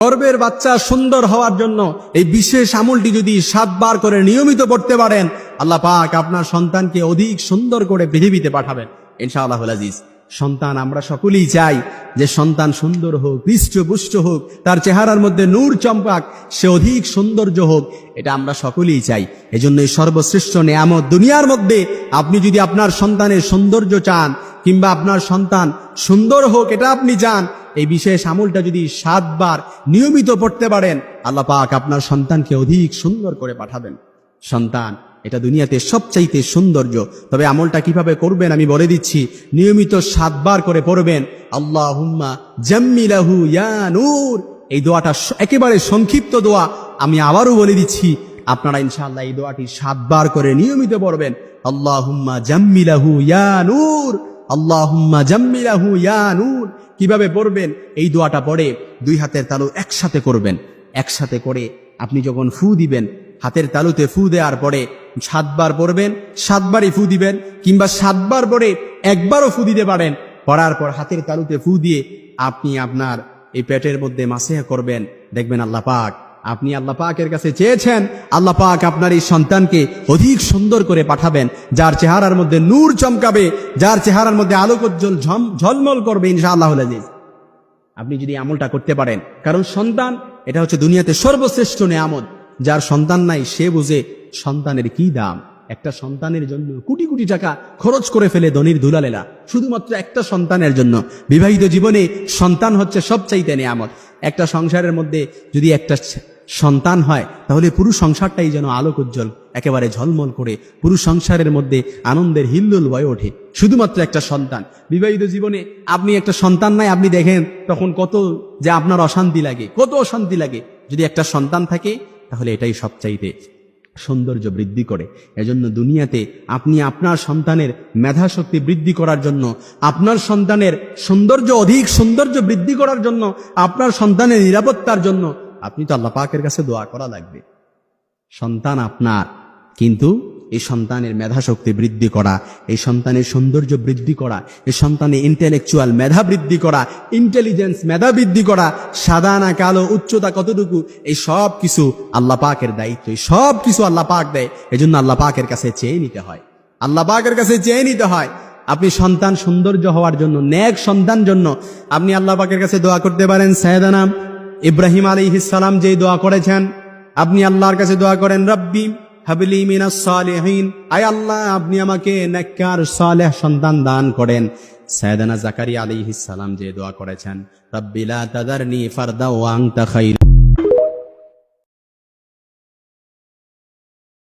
গর্ভের বাচ্চা সুন্দর হওয়ার জন্য এই বিশেষ আমলটি যদি 7 বার করে নিয়মিত পড়তে পারেন, আল্লাহ পাক আপনার সন্তানকে অধিক সুন্দর করে পৃথিবীতে পাঠাবেন ইনশাআল্লাহুল আজিজ। সন্তান আমরা সকলেই চাই যে সন্তান সুন্দর হোক, হৃষ্টপুষ্ট হোক, তার চেহারার মধ্যে নূর চমকাক, সে অধিক সৌন্দর্য হোক, এটা আমরা সকলেই চাই। এজন্য এই সর্বশ্রেষ্ঠ নেয়ামত দুনিয়ার মধ্যে আপনি যদি আপনার সন্তানের সৌন্দর্য চান কিংবা আপনার সন্তান সুন্দর হোক এটা আপনি চান, এই বিশেষ আমলটা যদি 7 বার নিয়মিত পড়তে পারেন, আল্লাহ পাক আপনার সন্তানকে অধিক সুন্দর করে পাঠাবেন। সন্তান এটা দুনিয়াতে সবচাইতে সৌন্দর্য। তবে আমলটা কিভাবে করবেন আমি বলে দিচ্ছি। নিয়মিত 7 বার করে পড়বেন আল্লাহুম্মা জাম্মিলাহু ইয়া নূর। এই দোয়াটা একেবারে সংক্ষিপ্ত দোয়া, আমি আবারও বলে দিচ্ছি। আপনারা ইনশাআল্লাহ এই দোয়াটি 7 বার করে নিয়মিত পড়বেন আল্লাহুম্মা জাম্মিলাহু ইয়া নূর, আল্লাহুম্মা জাম্মিলাহু ইয়া নূর। কিভাবে পড়বেন? এই দোয়াটা পড়ে 2 হাতের তালু একসাথে করবেন। একসাথে করে আপনি যখন ফু দিবেন, হাতের তালুতে ফু দেওয়ার পরে 7 বার পড়বেন, 7 বারই ফু দিবেন, কিংবা 7 বার পরে একবারও ফু দিতে পারেন। পড়ার পর হাতের তালুতে ফু দিয়ে আপনি আপনার এই পেটের মধ্যে মাসিহা করবেন। দেখবেন আল্লাহ পাক, আপনি আল্লাহ পাকের কাছে চেয়েছেন, আল্লাহ পাক আপনার এই সন্তানকে অধিক সুন্দর করে পাঠাবেন, যার চেহারার মধ্যে নূর চমকাবে, যার চেহারার মধ্যে আলোকোজ্জ্বল ঝলমল করবে ইনশাআল্লাহুল আজিজ। আপনি যদি আমলটা করতে পারেন, কারণ সন্তান এটা হচ্ছে দুনিয়াতে সর্বশ্রেষ্ঠ নেয়ামত। যার সন্তান নাই সে বুঝে সন্তানের কি দাম। একটা সন্তানের জন্য কোটি কোটি টাকা খরচ করে ফেলে ধনীর দুলালেরা, শুধুমাত্র একটা সন্তানের জন্য। বিবাহিত জীবনে সন্তান হচ্ছে সবচাইতে নেয়ামত। একটা সংসারের মধ্যে যদি একটা সন্তান হয়, তাহলে পুরো সংসারটাই যেন আলোকোজ্জ্বল, একেবারে ঝলমল করে পুরো সংসারের মধ্যে আনন্দের হিল্লোল বয়ে ওঠে। শুধুমাত্র একটা সন্তান। বিবাহিত জীবনে আপনি একটা সন্তান নাই, আপনি দেখেন তখন কত যে আপনার অশান্তি লাগে, কত অশান্তি লাগে। যদি একটা সন্তান থাকে তাহলে এটাই সবচাইতে সৌন্দর্য বৃদ্ধি করে। এজন্য দুনিয়াতে আপনি আপনার সন্তানের মেধা শক্তি বৃদ্ধি করার জন্য, আপনার সন্তানের সৌন্দর্য অধিক সৌন্দর্য বৃদ্ধি করার জন্য, আপনার সন্তানের নিরাপত্তার জন্য আপনি তো আল্লাহ পাকের কাছে দোয়া করা লাগবে। সন্তান আপনার, কিন্তু এই সন্তানের মেধা শক্তি বৃদ্ধি করা, এই সন্তানের সৌন্দর্য বৃদ্ধি করা, এই সন্তানের ইন্টেলেকচুয়াল মেধা বৃদ্ধি করা, ইন্টেলিজেন্স মেধা বৃদ্ধি করা, সাদা না কালো, উচ্চতা কতটুকু, এই সব কিছু আল্লাহ পাকের দায়িত্ব। এই সব কিছু আল্লাহ পাক দেয়। এজন্য আল্লাহ পাকের কাছে চেয়ে নিতে হয়, আল্লাহ পাকের কাছে চেয়ে নিতে হয়। আপনি সন্তান সৌন্দর্য হওয়ার জন্য, নেক সন্তান জন্য আপনি আল্লাহ পাকের কাছে দোয়া করতে পারেন। সাইয়েদানা ইব্রাহিম আলাইহিস সালাম যে দোয়া করেছেন, আপনি আল্লাহর কাছে দোয়া করেন, রব্বি হাবলি মিনাস সালিহিন, আয় আল্লাহ আপনি আমাকে নেককার সালেহ সন্তান দান করেন। সাইয়েদানা জাকারিয়া আলাইহিস সালাম যে দোয়া করেছেন, রব্বি লা তাযারনি ফারদা ওয়া আনতা খায়রুল